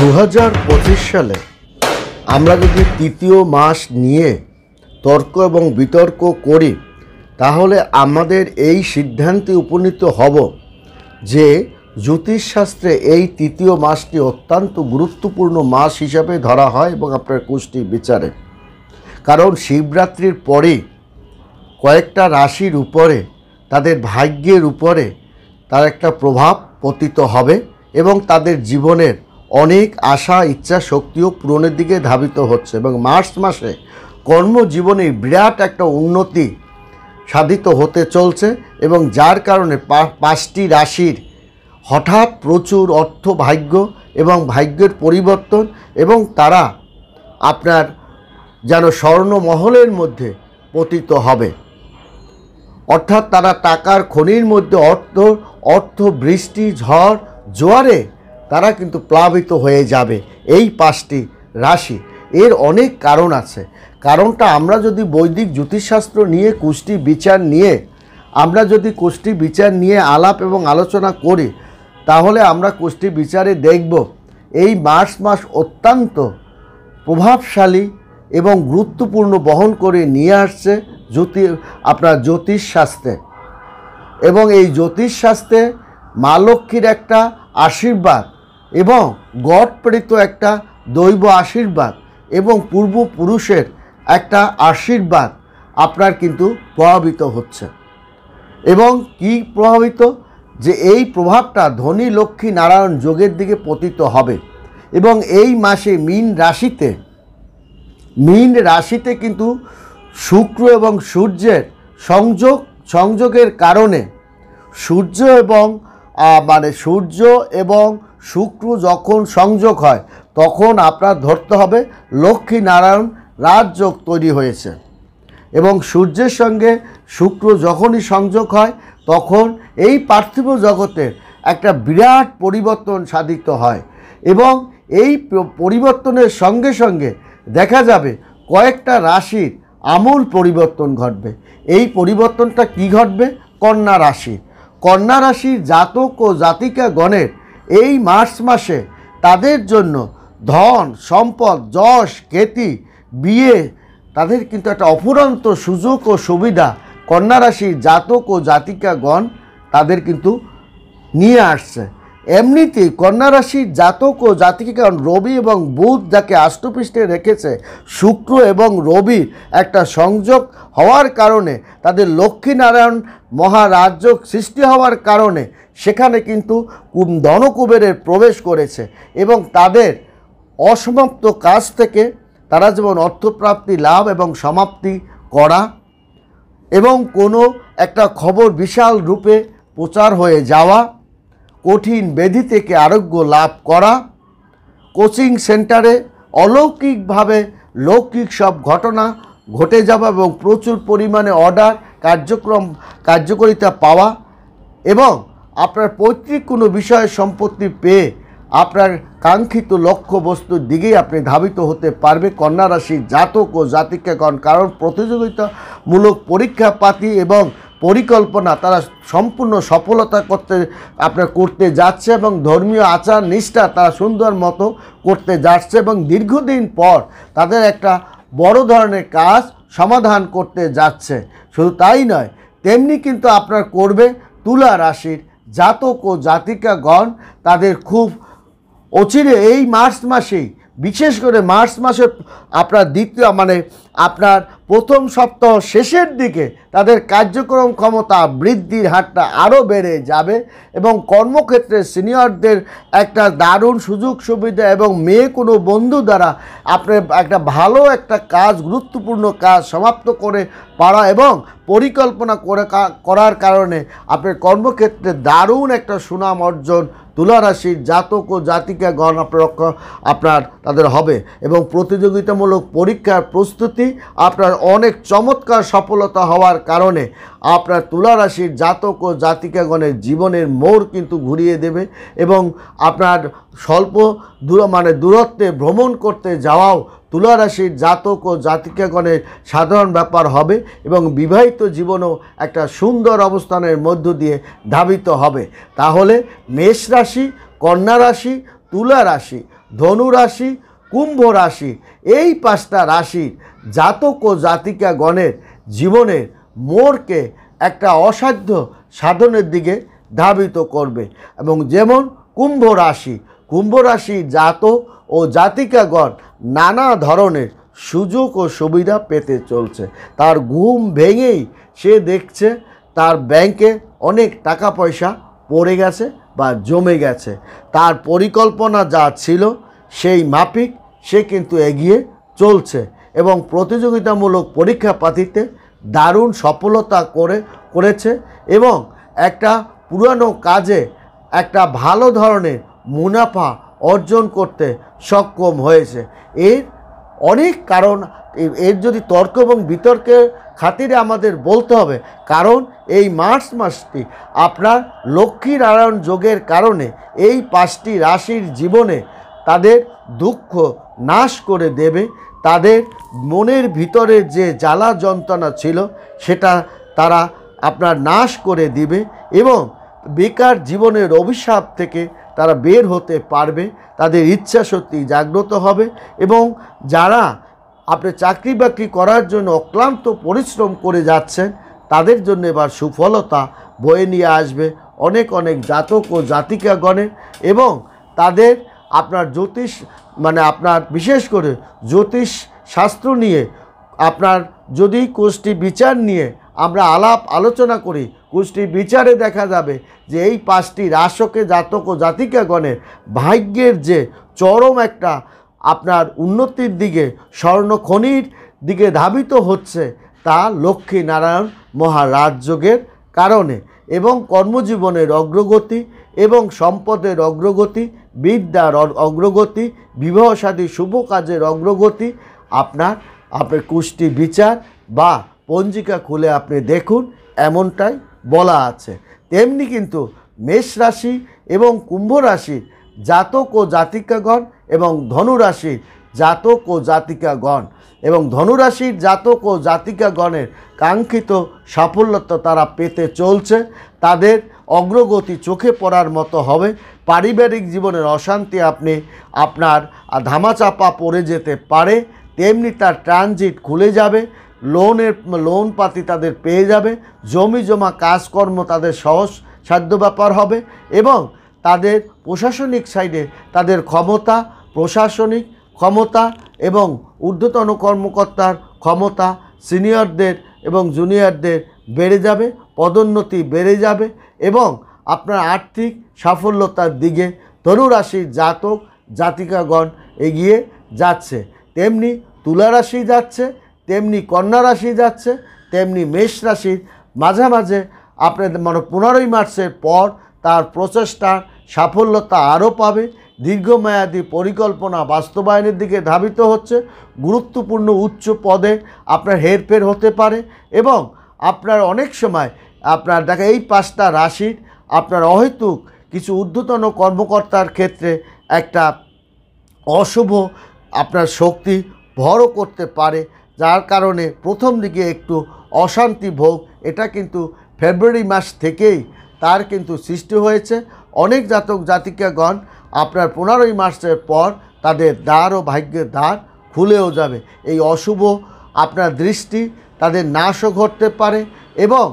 2025 সালে আমরা যদি তৃতীয় মাস নিয়ে তর্ক এবং বিতর্ক করি তাহলে আমাদের এই সিদ্ধান্তে উপনীত হব যে জ্যোতিষশাস্ত্রে এই তৃতীয় মাসটি অত্যন্ত গুরুত্বপূর্ণ মাস হিসাবে ধরা হয় এবং আপনার কুষ্টি বিচারে। কারণ শিবরাত্রির পরে কয়েকটা রাশির উপরে তাদের ভাগ্যের উপরে তার একটা প্রভাব পতিত হবে এবং তাদের জীবনের অনেক আশা ইচ্ছা শক্তিও পূরণের দিকে ধাবিত হচ্ছে এবং মার্চ মাসে কর্মজীবনে বিরাট একটা উন্নতি সাধিত হতে চলছে এবং যার কারণে পাঁচটি রাশির হঠাৎ প্রচুর অর্থ ভাগ্য এবং ভাগ্যের পরিবর্তন এবং তারা আপনার যেন স্বর্ণমহলের মধ্যে পতিত হবে, অর্থাৎ তারা টাকার খনির মধ্যে অর্থ বৃষ্টি ঝড় জোয়ারে তারা কিন্তু প্লাবিত হয়ে যাবে। এই পাঁচটি রাশি এর অনেক কারণ আছে। কারণটা আমরা যদি বৈদিক জ্যোতিষশাস্ত্র নিয়ে কুষ্টি বিচার নিয়ে আলাপ এবং আলোচনা করি তাহলে আমরা কুষ্টি বিচারে দেখব এই মার্চ মাস অত্যন্ত প্রভাবশালী এবং গুরুত্বপূর্ণ বহন করে নিয়ে আসছে জ্যোতিষশাস্ত্রে। এবং এই জ্যোতিষশাস্ত্রে মা লক্ষ্মীর একটা আশীর্বাদ এবং গড প্রেরিত একটা দৈব আশীর্বাদ এবং পূর্বপুরুষের একটা আশীর্বাদ আপনার কিন্তু প্রভাবিত হচ্ছে। এবং কি প্রভাবিত যে এই প্রভাবটা ধনী লক্ষ্মী নারায়ণ যোগের দিকে পতিত হবে এবং এই মাসে মীন রাশিতে কিন্তু শুক্র এবং সূর্যের সংযোগের কারণে সূর্য এবং শুক্র যখন সংযোগ হয় তখন আপনার ধরতে হবে লক্ষ্মী নারায়ণ রাজযোগ তৈরি হয়েছে। এবং সূর্যের সঙ্গে শুক্র যখনই সংযোগ হয় তখন এই পার্থিব জগতের একটা বিরাট পরিবর্তন সাধিত হয় এবং এই পরিবর্তনের সঙ্গে সঙ্গে দেখা যাবে কয়েকটা রাশির আমূল পরিবর্তন ঘটবে। এই পরিবর্তনটা কি ঘটবে? কন্যা রাশির জাতক ও জাতিকাগণের এই মার্চ মাসে তাদের জন্য ধন সম্পদ যশ খ্যাতি বিয়ে তাদের কিন্তু একটা অফুরন্ত সুযোগ ও সুবিধা কন্যা রাশির জাতক ও জাতিকাগণ তাদের কিন্তু নিয়ে আসছে। এমনিতেই কন্যা রাশির জাতক ও জাতিকাগণ রবি এবং বুধ যাকে আষ্টপৃষ্ঠে রেখেছে শুক্র এবং রবির একটা সংযোগ হওয়ার কারণে তাদের লক্ষ্মীনারায়ণ মহারাজযোগ সৃষ্টি হওয়ার কারণে সেখানে কিন্তু ধনকুবেরের প্রবেশ করেছে এবং তাদের অসমাপ্ত কাজ থেকে তারা যেমন অর্থপ্রাপ্তি লাভ এবং সমাপ্তি করা এবং কোনো একটা খবর বিশাল রূপে প্রচার হয়ে যাওয়া, কঠিন ব্যাধি থেকে আরোগ্য লাভ করা, কোচিং সেন্টারে অলৌকিকভাবে লৌকিক সব ঘটনা ঘটে যাওয়া এবং প্রচুর পরিমাণে অর্ডার কার্যকারিতা পাওয়া এবং আপনার পৈতৃক কোনো বিষয়ে সম্পত্তি পেয়ে আপনার কাঙ্ক্ষিত লক্ষ্য বস্তুর দিকেই আপনি ধাবিত হতে পারবে কন্যা রাশির জাতক ও জাতিকাগণ। কারণ প্রতিযোগিতামূলক পরীক্ষাপাতি এবং পরিকল্পনা তারা সম্পূর্ণ সফলতা করতে যাচ্ছে এবং ধর্মীয় আচার নিষ্ঠা তারা সুন্দর মতো করতে যাচ্ছে এবং দীর্ঘদিন পর তাদের একটা বড় ধরনের কাজ সমাধান করতে যাচ্ছে। শুধু তাই নয়, তেমনি কিন্তু আপনার করবে তুলা রাশির জাতক ও জাতিকাগণ তাদের খুব অচিরে এই মার্চ মাসেই, বিশেষ করে মার্চ মাসের আপনার আপনার প্রথম সপ্তাহ শেষের দিকে তাদের কার্যক্রম ক্ষমতা বৃদ্ধির হারটা আরও বেড়ে যাবে এবং কর্মক্ষেত্রে সিনিয়রদের একটা দারুণ সুযোগ সুবিধা এবং কোনো বন্ধু দ্বারা আপনার একটা ভালো একটা কাজ গুরুত্বপূর্ণ কাজ সমাপ্ত করে পারা এবং পরিকল্পনা করার কারণে আপনার কর্মক্ষেত্রে দারুণ একটা সুনাম অর্জন তুলা রাশির জাতক ও জাতিকাগণ আপনার তাদের হবে এবং প্রতিযোগিতামূলক পরীক্ষার প্রস্তুতি আপনার অনেক চমৎকার সফলতা হওয়ার কারণে আপনার তুলা রাশির জাতক ও জাতিকাগণের জীবনের মোড় কিন্তু ঘুরিয়ে দেবে এবং আপনার স্বল্প দূরত্বে ভ্রমণ করতে যাওয়াও তুলা রাশির জাতক ও জাতিকাগণের সাধারণ ব্যাপার হবে এবং বিবাহিত জীবনও একটা সুন্দর অবস্থানের মধ্য দিয়ে ধাবিত হবে। তাহলে মেষ রাশি, কন্যা রাশি, তুলা রাশি ধনু রাশি, কুম্ভ রাশি, এই 5টা রাশির জাতক ও জাতিকাগণের জীবনের মোড়কে একটা অসাধ্য সাধনের দিকে ধাবিত করবে। এবং যেমন কুম্ভ রাশির জাতক ও জাতিকাগণ নানা ধরনের সুযোগ ও সুবিধা পেতে চলছে। তার ঘুম ভেঙেই সে দেখছে তার ব্যাংকে অনেক টাকা পয়সা পড়ে গেছে বা জমে গেছে। তার পরিকল্পনা যা ছিল সেই মাফিক সে কিন্তু এগিয়ে চলছে এবং প্রতিযোগিতামূলক পরীক্ষাপাতিতে দারুণ সফলতা করেছে এবং একটা পুরানো কাজে একটা ভালো ধরনের মুনাফা অর্জন করতে সক্ষম হয়েছে। এর অনেক কারণ, এর যদি তর্ক এবং বিতর্কের খাতিরে আমাদের বলতে হবে, কারণ এই মার্চ মাসটি আপনার লক্ষ্মী নারায়ণ যোগের কারণে এই 5টি রাশির জীবনে তাদের দুঃখ নাশ করে দেবে। তাদের মনের ভিতরে যে জ্বালা যন্ত্রণা ছিল সেটা তারা আপনার নাশ করে দিবে এবং বেকার জীবনের অভিশাপ থেকে তারা বের হতে পারবে। তাদের ইচ্ছা শক্তি জাগ্রত হবে এবং যারা আপনি চাকরি বাকরি করার জন্য অক্লান্ত পরিশ্রম করে যাচ্ছেন তাদের জন্য এবার সুফলতা বয়ে নিয়ে আসবে অনেক অনেক জাতক ও জাতিকাগণের। এবং তাদের আপনার জ্যোতিষ আপনার বিশেষ করে জ্যোতিষ শাস্ত্র নিয়ে আপনার যদি কুষ্টি বিচার নিয়ে আমরা আলাপ আলোচনা করি, কুষ্টি বিচারে দেখা যাবে যে এই 5টি রাশকে জাতক ও জাতিকাগণের ভাগ্যের যে চরম একটা আপনার উন্নতির দিকে, স্বর্ণখনির দিকে ধাবিত হচ্ছে তা লক্ষ্মী নারায়ণ মহারাজযোগের কারণে। এবং কর্মজীবনের অগ্রগতি এবং সম্পদের অগ্রগতি, বিদ্যার অগ্রগতি, বিবাহসাদী শুভ কাজের অগ্রগতি আপনার কুষ্টি বিচার বা পঞ্জিকা খুলে আপনি দেখুন, এমনটাই বলা আছে। তেমনি কিন্তু মেষ রাশি এবং কুম্ভ রাশির জাতক ও জাতিকাগণ এবং ধনুরাশির জাতক ও জাতিকাগণ এবং ধনুরাশির জাতক ও জাতিকাগণের কাঙ্ক্ষিত সাফল্যতা তারা পেতে চলছে। তাদের অগ্রগতি চোখে পড়ার মতো হবে। পারিবারিক জীবনের অশান্তি আপনার ধামাচাপা পড়ে যেতে পারে, তেমনি তার ট্রানজিট খুলে যাবে, লোন পাতি তাদের পেয়ে যাবে, জমি জমা কাজকর্ম তাদের সহজ সাধ্য ব্যাপার হবে এবং তাদের প্রশাসনিক সাইডে তাদের ক্ষমতা, প্রশাসনিক ক্ষমতা এবং ঊর্ধ্বতন কর্মকর্তার ক্ষমতা সিনিয়রদের এবং জুনিয়রদের বেড়ে যাবে, পদোন্নতি বেড়ে যাবে এবং আপনার আর্থিক সাফল্যতার দিকে ধনুরাশির জাতক জাতিকাগণ এগিয়ে যাচ্ছে। তেমনি তুলা রাশি যাচ্ছে, তেমনি কন্যা রাশি যাচ্ছে, তেমনি মেষ রাশির মাঝে আপনাদের 15ই মার্চের পর তার প্রচেষ্টার সাফল্যতা আরও পাবে। দীর্ঘমেয়াদী পরিকল্পনা বাস্তবায়নের দিকে ধাবিত হচ্ছে। গুরুত্বপূর্ণ উচ্চ পদে আপনার হেরফের হতে পারে এবং আপনার অনেক সময় আপনার দেখা এই 5টা রাশির আপনার অহেতুক কিছু ঊর্ধ্বতন কর্মকর্তার ক্ষেত্রে একটা অশুভ আপনার শক্তি ভরও করতে পারে, যার কারণে প্রথম দিকে একটু অশান্তি ভোগ, এটা কিন্তু ফেব্রুয়ারি মাস থেকেই তার কিন্তু সৃষ্টি হয়েছে। অনেক জাতক জাতিকাগণ আপনার 15ই মার্চের পর তাদের দ্বার ও ভাগ্যের দ্বার খুলেও যাবে। এই অশুভ আপনার দৃষ্টি তাদের নাশও ঘটতে পারে এবং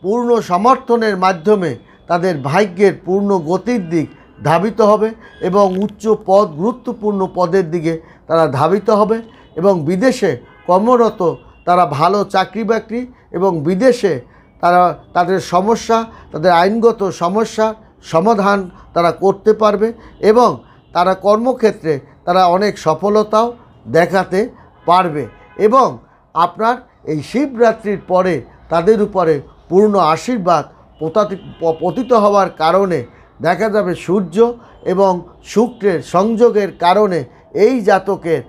পূর্ণ সমর্থনের মাধ্যমে তাদের ভাগ্যের পূর্ণ গতির দিক ধাবিত হবে এবং উচ্চ পদ, গুরুত্বপূর্ণ পদের দিকে তারা ধাবিত হবে এবং বিদেশে কর্মরত তারা ভালো চাকরি বাকরি এবং বিদেশে তারা তাদের সমস্যা, তাদের আইনগত সমস্যা সমাধান তারা করতে পারবে এবং তারা কর্মক্ষেত্রে তারা অনেক সফলতাও দেখাতে পারবে। এবং আপনার এই শিবরাত্রির পরে তাদের উপরে পূর্ণ আশীর্বাদ পতিত হওয়ার কারণে দেখা যাবে সূর্য এবং শুক্রের সংযোগের কারণে এই জাতকের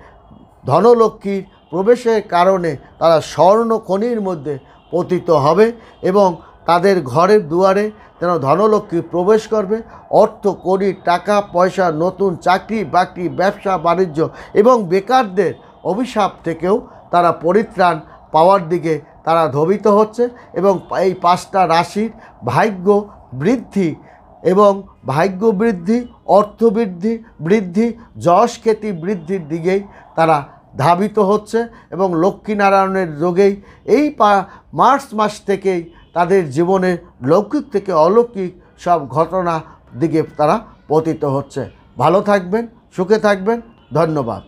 ধনলক্ষ্মীর প্রবেশের কারণে তারা স্বর্ণখনির মধ্যে পতিত হবে এবং তাদের ঘরের দুয়ারে যেন ধনলক্ষ্মী প্রবেশ করবে। অর্থ কড়ি, টাকা পয়সা, নতুন চাকরি বাকরি, ব্যবসা বাণিজ্য এবং বেকারদের অভিশাপ থেকেও তারা পরিত্রাণ পাওয়ার দিকে তারা ধাবিত হচ্ছে এবং এই 5টা রাশির ভাগ্য বৃদ্ধি এবং ভাগ্য বৃদ্ধি অর্থবৃদ্ধি বৃদ্ধি যশ খ্যাতি বৃদ্ধির দিকেই তারা ধাবিত হচ্ছে এবং লক্ষ্মীনারায়ণের যোগেই এই মার্চ মাস থেকেই তাদের জীবনে লৌকিক থেকে অলৌকিক সব ঘটনা দিকে তারা পতিত হচ্ছে। ভালো থাকবেন, সুখে থাকবেন, ধন্যবাদ।